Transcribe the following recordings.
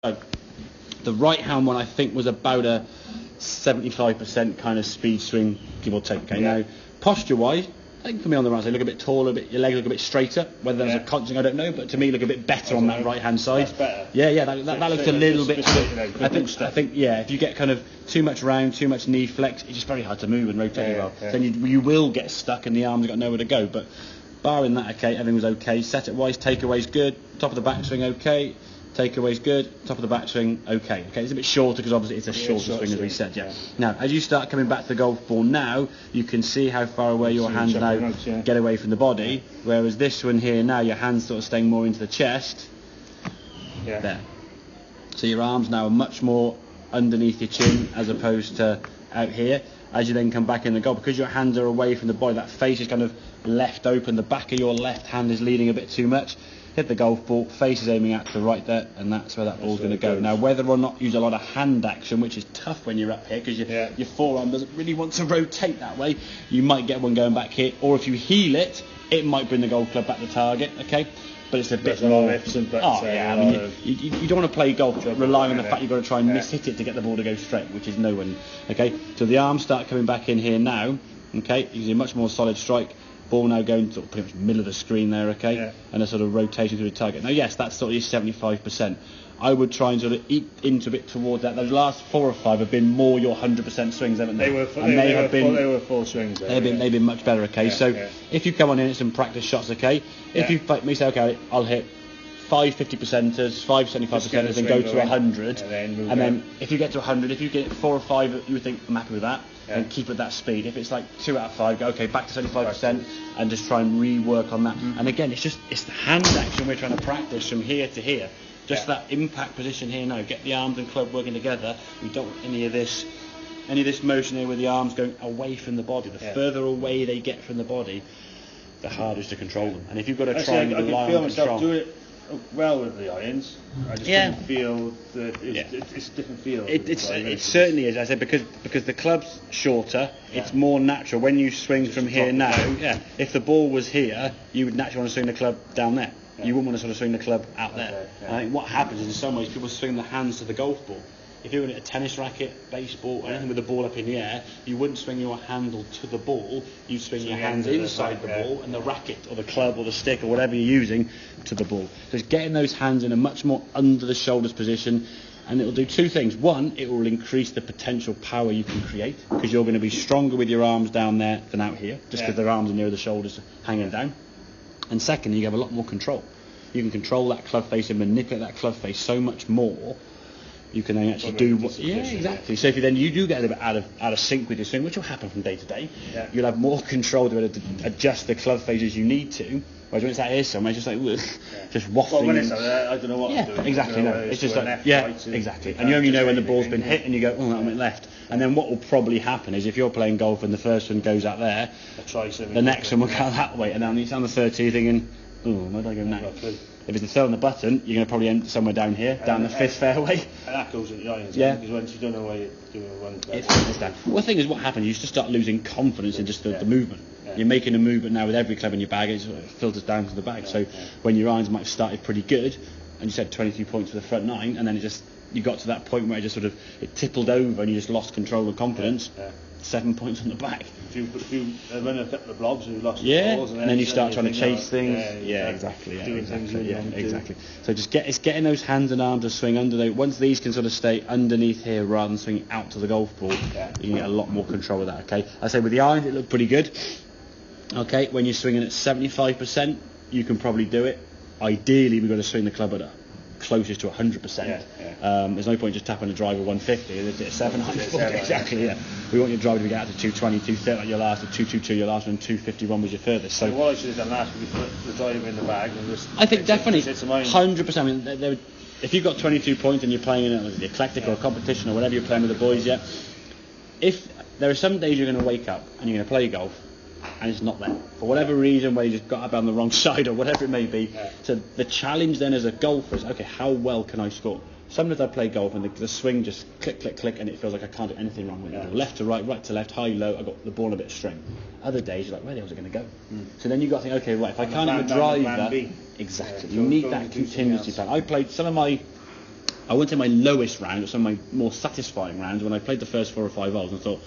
The right hand one I think was about a 75% kind of speed swing, give or take. Okay, now posture wise, I think for me on the right side, look a bit taller, your legs look a bit straighter. Whether there's a conscious, I don't know, but to me look a bit better on that right hand side. That's better. Yeah, that looks a little bit. I think if you get kind of too much round, too much knee flex, it's just very hard to move and rotate well. Then you will get stuck and the arms got nowhere to go. But barring that, okay, everything was okay. Set it wise, takeaways good, top of the backswing okay. Takeaways good, top of the backswing okay. Okay, it's a bit shorter because obviously it's a shorter swing as we said. Now, as you start coming back to the golf ball now, you can see how far away your hands now get away from the body. Whereas this one here now, your hands sort of staying more into the chest. There. So your arms now are much more underneath your chin as opposed to out here. As you then come back in the golf, because your hands are away from the body, that face is kind of left open. The back of your left hand is leaning a bit too much. Hit the golf ball, face is aiming out to the right there, and that's where that ball's going to go. Now, whether or not use a lot of hand action, which is tough when you're up here, because your forearm doesn't really want to rotate that way, you might get one going back here, or if you heel it, it might bring the golf club back to target, okay? But it's a bit more... you don't want to play golf relying on the fact you've got to try and miss-hit it to get the ball to go straight, which is no one, okay? So the arms start coming back in here now, okay? You can see a much more solid strike. Ball now going to pretty much middle of the screen there, okay? And a sort of rotation through the target. Now, yes, that's sort of your 75%. I would try and sort of eat into a bit towards that. Those last 4 or 5 have been more your 100% swings, haven't they? They were full swings. They've been much better, okay? If you come on in at some practice shots, okay? If you fight me, say, okay, I'll hit 5 50%ers, 5 75%ers, and go to 100. And then if you get to 100, if you get 4 or 5, you would think, I'm happy with that. And keep at that speed. If it's like 2 out of 5, go okay, back to 75% and just try and rework on that. And again, it's the hand action we're trying to practice from here to here. Just that impact position here now. Get the arms and club working together. We don't want any of this motion here with the arms going away from the body. The further away they get from the body, the harder it is to control them. And if you've got to try and rely on control. Do it well with the irons. I just didn't feel that it's a different feel. It certainly is. I said because the club's shorter, it's more natural when you swing from here now. If the ball was here, you would naturally want to swing the club down there. You wouldn't want to sort of swing the club out there. I think what happens is in some ways people swing the hands to the golf ball. If you're in a tennis racket, baseball, or anything with the ball up in the air, you wouldn't swing your handle to the ball. You'd swing your hands inside the ball and the racket or the club or the stick or whatever you're using to the ball. So it's getting those hands in a much more under the shoulders position, and it will do 2 things. One, it will increase the potential power you can create because you're going to be stronger with your arms down there than out here, just because their arms are near the shoulders hanging down. And second, you have a lot more control. You can control that club face and manipulate that club face so much more. You can then actually do what... Yeah, exactly. So if you do get a little bit out of sync with your swing, which will happen from day to day, you'll have more control to be able to adjust the club face as you need to. Whereas when it's out here somewhere, it's just like just waffling. Well, when it's out there, I don't know what I'm doing. Exactly. No, it's just like exactly. And you only know when the ball's been hit, and you go, oh, that went left. And then what will probably happen is if you're playing golf and the first one goes out there, the next one will go that way, and then it's on the third tee thinking, oh, where did I go now? If it's the third on the button, you're going to probably end somewhere down here, down the 5th fairway. And that goes at the irons, because once you don't know where you're doing one. It's down. Well, the thing is, what happens, you just start losing confidence in just the movement. You're making a movement now with every club in your bag, it filters down to the bag. So when your irons might have started pretty good, and you said 22 points for the front 9, and then you got to that point where it just sort of tippled over and you just lost control and confidence. 7 points on the back. If you run a couple of blobs and you lost the balls, and then you start trying to chase things. Exactly. So it's getting those hands and arms to swing under those. Once these can sort of stay underneath here rather than swinging out to the golf ball, you can get a lot more control with that. Okay, I say with the irons it looked pretty good. Okay, when you're swinging at 75%, you can probably do it. Ideally, we've got to swing the club at closest to 100%. There's no point just tapping a driver 150. It's at 700. Exactly. We want your driver to get out to 220, 230 like your last, to 222 your last, and 251 was your furthest. So what I should have done last week was put the driver in the bag and just. I think definitely 100%. I mean, if you've got 22 points and you're playing in the eclectic or a competition or whatever you're playing with the boys, if there are some days you're going to wake up and you're going to play golf and it's not there for whatever reason, where you just got up on the wrong side or whatever it may be. So the challenge then as a golfer is, okay, how well can I score? Sometimes I play golf and the swing just click, click, click, and it feels like I can't do anything wrong with it. Left to right, right to left, high, low, I got the ball in a bit of strength. Other days you're like, where the hell's it going to go? So then you've got to think, okay, right, if I can't even drive that, exactly, you need that contingency plan. I played some of my I wouldn't say my lowest round, but some of my more satisfying rounds when I played the first 4 or 5 holes and thought,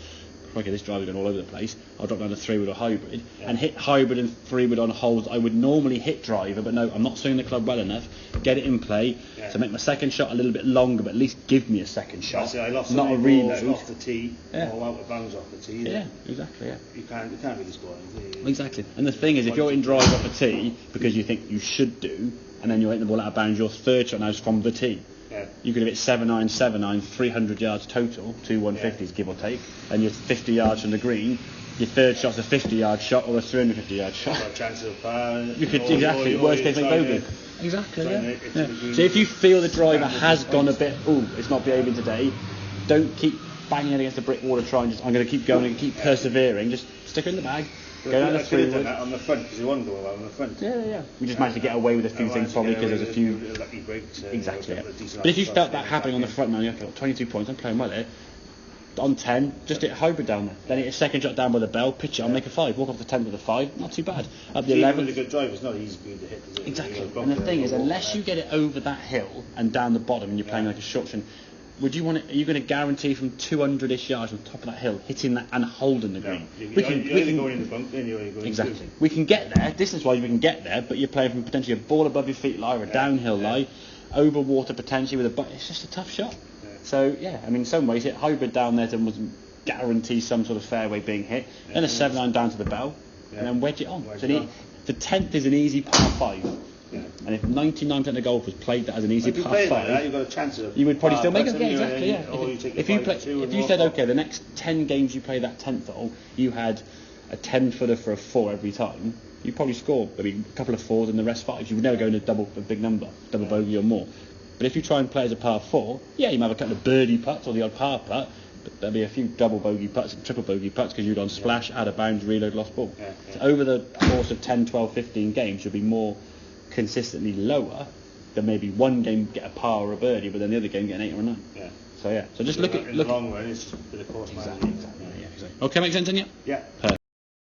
okay, this driver's going all over the place. I'll drop down to 3-wood or hybrid and hit hybrid and 3-wood on holes I would normally hit driver, but no, I'm not swinging the club well enough. Get it in play to make my second shot a little bit longer, but at least give me a second shot. I lost not a reload off the tee, or out of bounds off the tee. Yeah, exactly. Yeah. You can't really score anything. Exactly. And the thing is, if you're in drive off a tee because you think you should do, and then you're hitting the ball out of bounds, your third shot now is from the tee. Yeah. You could have hit 7-9, 7-9, 300 yards total, 2 150s give or take, and you're 50 yards from the green. Your third shot's a 50-yard shot or a 350-yard shot. Got a chance of a par. You could exactly. Worst case, make bogey. Exactly. Yeah. So if you feel the driver has gone a bit, it's not behaving today, don't keep banging it against the brick wall and try and just. I'm going to keep going and keep persevering. Just stick it in the bag. Go down the 3-wood. On the front because you want to go on the front. Yeah. We just managed to get away with a few things probably because there's a few lucky breaks. Exactly. Yeah. But if you felt that happening on the front, man, you've got 22 points. I'm playing well here. On 10, just hit a hybrid down there. Then hit a second shot down by the bell, pitch it on, make a 5. Walk off the 10 with a 5. Not too bad. Up the 11. Really good drive. It's not easy for you to hit. Is it? Exactly. And the thing is, unless you get it over that hill and down the bottom, and you're playing like a short string. Would you want it? Are you going to guarantee from 200-ish yards on top of that hill, hitting that and holding the green? We can go in the bump, then you're only going exactly. We can get there. Distance-wise, we can get there, but you're playing from potentially a ball above your feet lie or a downhill lie, over water potentially with a butt. It's just a tough shot. Yeah. So I mean, in some ways, hit hybrid down there to guarantee some sort of fairway being hit. Then a 7-9 down to the bell, and then wedge it on. The 10th is an easy par 5. Yeah. And if 99% of golfers played that as an easy par 5, like that, you've got a chance of. You would probably still make it. Yeah, exactly. Yeah. If you said, okay, the next 10 games you play that 10th hole, you had a 10-footer for a 4 every time, you probably score maybe a couple of 4s and the rest 5s. You would never go into a big number, double bogey or more. But if you try and play as a par 4, you might have a couple of birdie putts or the odd par putt, but there'll be a few double bogey putts and triple bogey putts because you'd on splash, out of bounds, reload, lost ball. So over the course of 10, 12, 15 games, you'll be more consistently lower than maybe one game get a par or a birdie, but then the other game get an 8 or a 9. Yeah. So just look at the long run. It's a bit of course. Exactly. Okay, make sense, Anya? Yeah. Perfect.